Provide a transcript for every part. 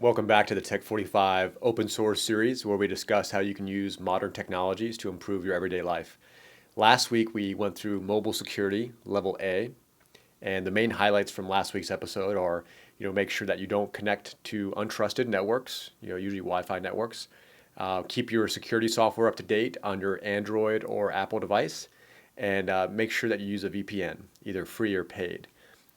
Welcome back to the Tech 45 open source series where we discuss how you can use modern technologies to improve your everyday life. Last week we went through mobile security level A, and the main highlights from last week's episode are, make sure that you don't connect to untrusted networks, usually Wi-Fi networks. Keep your security software up to date on your Android or Apple device, and make sure that you use a VPN, either free or paid.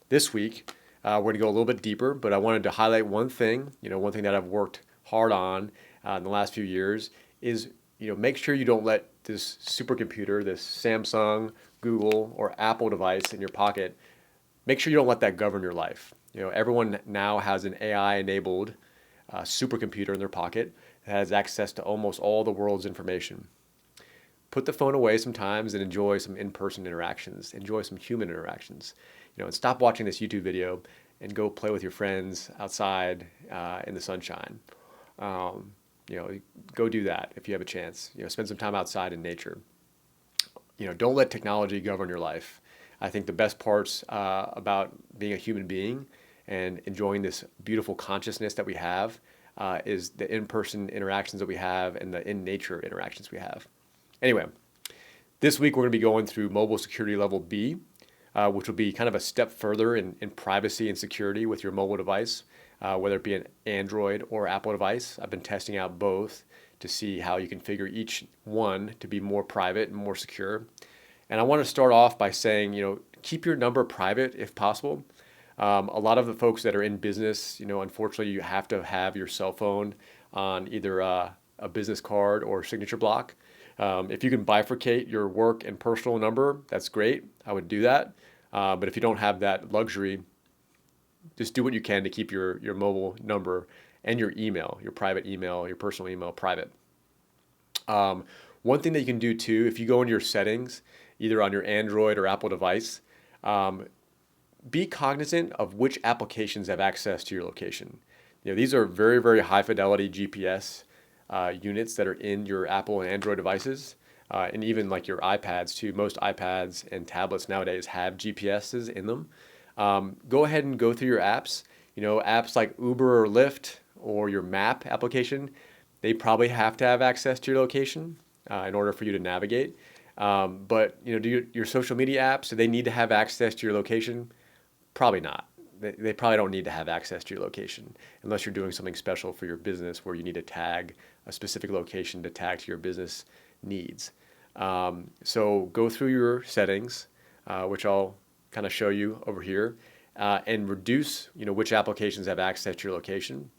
This week, we're going to go a little bit deeper, but I wanted to highlight one thing, one thing that I've worked hard on in the last few years is, make sure you don't let this supercomputer, this Samsung, Google, or Apple device in your pocket, make sure you don't let that govern your life. Everyone now has an AI-enabled supercomputer in their pocket that has access to almost all the world's information. Put the phone away sometimes and enjoy some in-person interactions, enjoy some human interactions. And stop watching this YouTube video and go play with your friends outside in the sunshine. Go do that if you have a chance. Spend some time outside in nature. Don't let technology govern your life. I think the best parts about being a human being and enjoying this beautiful consciousness that we have is the in-person interactions that we have and the in-nature interactions we have. Anyway, this week we're going to be going through mobile security level B, which will be kind of a step further in privacy and security with your mobile device, whether it be an Android or Apple device. I've been testing out both to see how you configure each one to be more private and more secure. And I want to start off by saying, keep your number private if possible. A lot of the folks that are in business, unfortunately, you have to have your cell phone on either a business card or signature block. If you can bifurcate your work and personal number, that's great. I would do that. But if you don't have that luxury, just do what you can to keep your mobile number and your email, your private email, your personal email private. One thing that you can do too, if you go into your settings, either on your Android or Apple device, be cognizant of which applications have access to your location. These are very, very high fidelity GPS units that are in your Apple and Android devices, and even like your iPads too. Most iPads and tablets nowadays have GPSs in them. Go ahead and go through your apps. Apps like Uber or Lyft or your map application, they probably have to have access to your location in order for you to navigate. But do your social media apps, do they need to have access to your location? Probably not. They probably don't need to have access to your location unless you're doing something special for your business where you need to tag a specific location to tag to your business needs. So go through your settings, which I'll kind of show you over here, and reduce which applications have access to your location.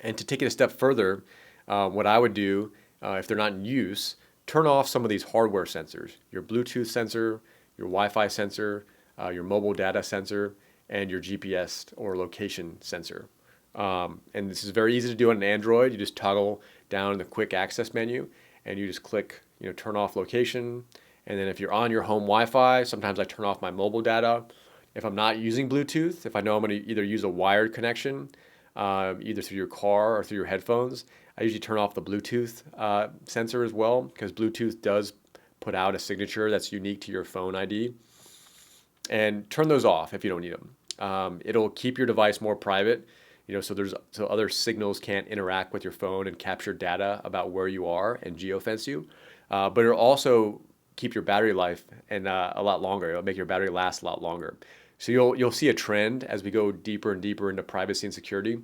And to take it a step further, what I would do if they're not in use, turn off some of these hardware sensors, your Bluetooth sensor, your Wi-Fi sensor, your mobile data sensor, and your GPS or location sensor. And this is very easy to do on an Android. You just toggle down in the quick access menu and you just click, turn off location. And then if you're on your home Wi-Fi, sometimes I turn off my mobile data. If I'm not using Bluetooth, if I know I'm going to either use a wired connection, either through your car or through your headphones, I usually turn off the Bluetooth sensor as well, because Bluetooth does put out a signature that's unique to your phone ID. And turn those off if you don't need them. It'll keep your device more private, so other signals can't interact with your phone and capture data about where you are and geofence you. But it'll also keep your battery life and a lot longer. It'll make your battery last a lot longer. So you'll see a trend as we go deeper and deeper into privacy and security,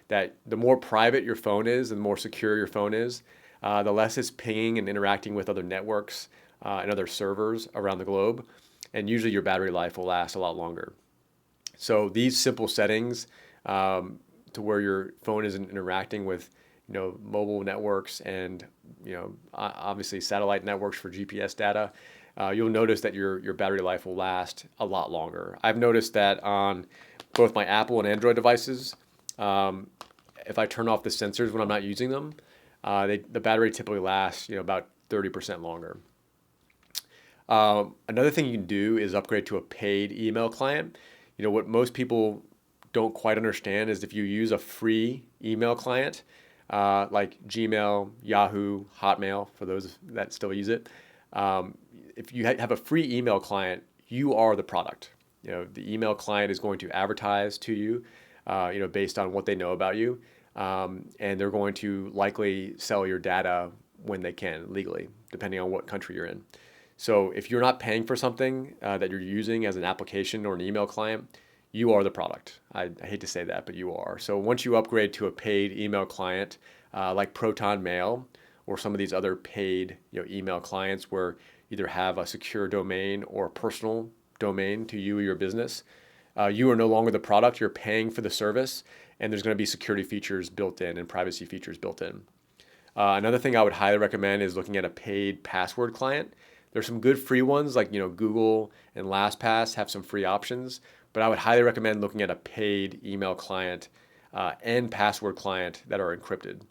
that the more private your phone is, and the more secure your phone is, the less it's pinging and interacting with other networks and other servers around the globe. And usually your battery life will last a lot longer. So these simple settings to where your phone isn't interacting with mobile networks and obviously satellite networks for GPS data, you'll notice that your battery life will last a lot longer. I've noticed that on both my Apple and Android devices, if I turn off the sensors when I'm not using them, the battery typically lasts about 30% longer. Another thing you can do is upgrade to a paid email client. What most people don't quite understand is if you use a free email client, like Gmail, Yahoo, Hotmail, for those that still use it, if you have a free email client, you are the product. The email client is going to advertise to you, based on what they know about you. and they're going to likely sell your data when they can legally, depending on what country you're in. So if you're not paying for something that you're using as an application or an email client, you are the product. I hate to say that, but you are. So once you upgrade to a paid email client like Proton Mail or some of these other paid email clients where either have a secure domain or a personal domain to you or your business, you are no longer the product. You're paying for the service, and there's going to be security features built in and privacy features built in. Another thing I would highly recommend is looking at a paid password client. There's some good free ones like Google and LastPass have some free options, but I would highly recommend looking at a paid email client and password client that are encrypted.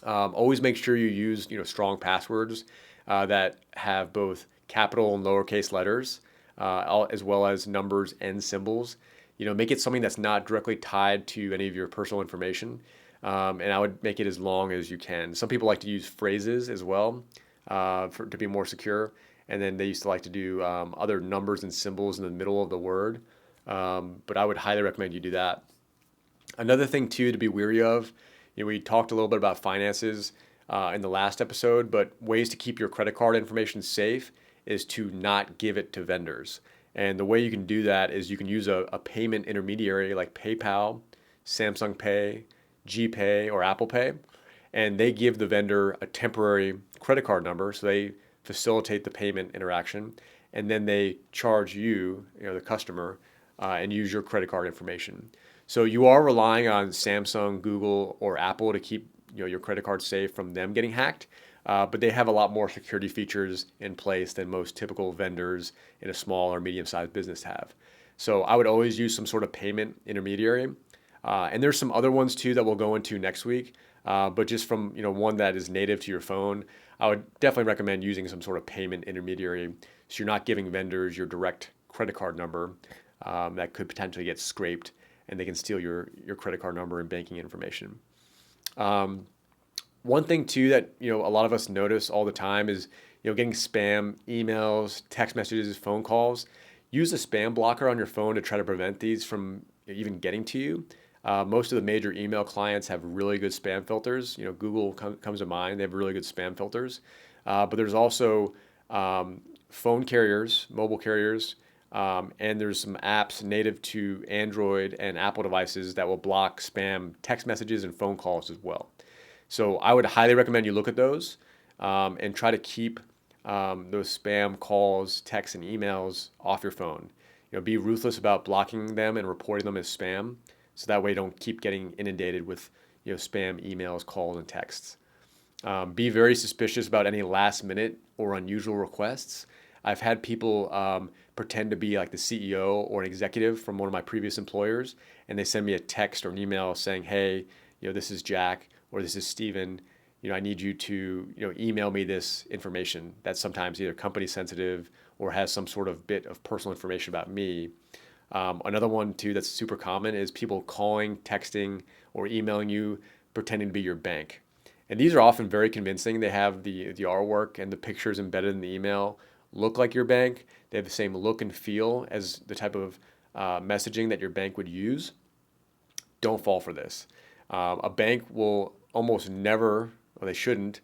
Always make sure you use strong passwords that have both capital and lowercase letters, as well as numbers and symbols. Make it something that's not directly tied to any of your personal information. And I would make it as long as you can. Some people like to use phrases as well to be more secure. And then they used to like to do other numbers and symbols in the middle of the word. But I would highly recommend you do that. Another thing too to be wary of, we talked a little bit about finances in the last episode, but ways to keep your credit card information safe is to not give it to vendors. And the way you can do that is you can use a payment intermediary like PayPal, Samsung Pay, GPay, or Apple Pay, and they give the vendor a temporary credit card number, so they facilitate the payment interaction, and then they charge you, the customer, and use your credit card information. So you are relying on Samsung, Google, or Apple to keep your credit card safe from them getting hacked, but they have a lot more security features in place than most typical vendors in a small or medium-sized business have. So I would always use some sort of payment intermediary. And there's some other ones too that we'll go into next week. But just from one that is native to your phone, I would definitely recommend using some sort of payment intermediary, so you're not giving vendors your direct credit card number that could potentially get scraped, and they can steal your credit card number and banking information. One thing too that a lot of us notice all the time is getting spam emails, text messages, phone calls. Use a spam blocker on your phone to try to prevent these from even getting to you. Most of the major email clients have really good spam filters. Google comes to mind. They have really good spam filters. But there's also phone carriers, mobile carriers, and there's some apps native to Android and Apple devices that will block spam text messages and phone calls as well. So I would highly recommend you look at those and try to keep those spam calls, texts, and emails off your phone. Be ruthless about blocking them and reporting them as spam, so that way you don't keep getting inundated with spam emails, calls, and texts. Be very suspicious about any last minute or unusual requests. I've had people pretend to be like the CEO or an executive from one of my previous employers, and they send me a text or an email saying, hey, this is Jack or this is Steven. I need you to email me this information that's sometimes either company sensitive or has some sort of bit of personal information about me. Another one too that's super common is people calling, texting, or emailing you pretending to be your bank. And these are often very convincing. They have the artwork and the pictures embedded in the email look like your bank. They have the same look and feel as the type of messaging that your bank would use. Don't fall for this. A bank will almost never, or they shouldn't,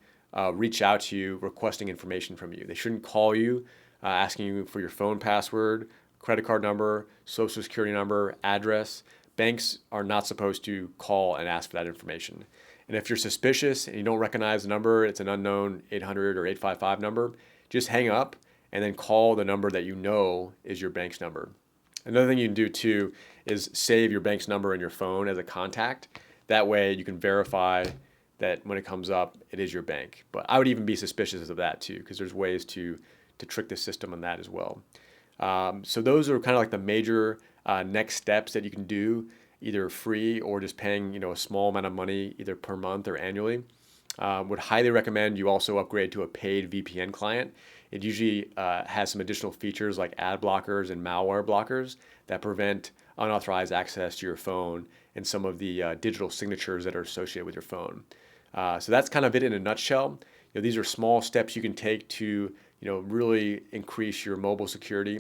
reach out to you requesting information from you. They shouldn't call you asking you for your phone password, credit card number, social security number, address. Banks are not supposed to call and ask for that information. And if you're suspicious and you don't recognize the number, it's an unknown 800 or 855 number, just hang up and then call the number that you know is your bank's number. Another thing you can do too is save your bank's number in your phone as a contact. That way you can verify that when it comes up, it is your bank. But I would even be suspicious of that too, because there's ways to trick the system on that as well. So those are kind of like the major next steps that you can do, either free or just paying a small amount of money either per month or annually. Would highly recommend you also upgrade to a paid VPN client. It usually has some additional features like ad blockers and malware blockers that prevent unauthorized access to your phone and some of the digital signatures that are associated with your phone. So that's kind of it in a nutshell. These are small steps you can take to really increase your mobile security,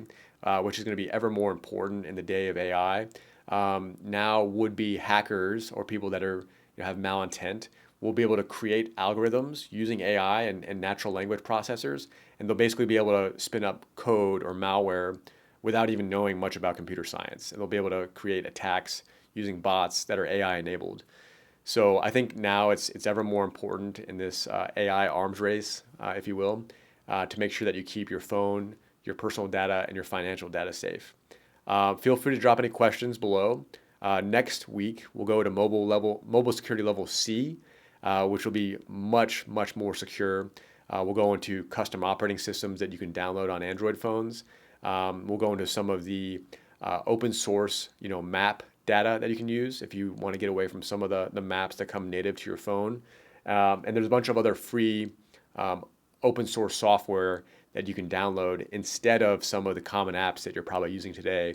which is going to be ever more important in the day of AI. Now would-be hackers or people that are have malintent, we'll be able to create algorithms using AI and natural language processors, and they'll basically be able to spin up code or malware without even knowing much about computer science. And they'll be able to create attacks using bots that are AI enabled. So I think now it's ever more important in this AI arms race, if you will, to make sure that you keep your phone, your personal data, and your financial data safe. Feel free to drop any questions below. Next week we'll go to mobile security level C, which will be much more secure. We'll go into custom operating systems that you can download on Android phones. We'll go into some of the open source, map data that you can use if you want to get away from some of the maps that come native to your phone. And there's a bunch of other free open source software that you can download instead of some of the common apps that you're probably using today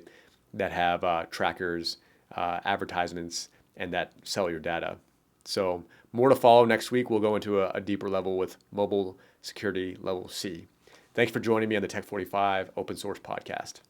that have trackers, advertisements, and that sell your data. So more to follow next week. We'll go into a deeper level with mobile security level C. Thanks for joining me on the Tech 45 Open Source Podcast.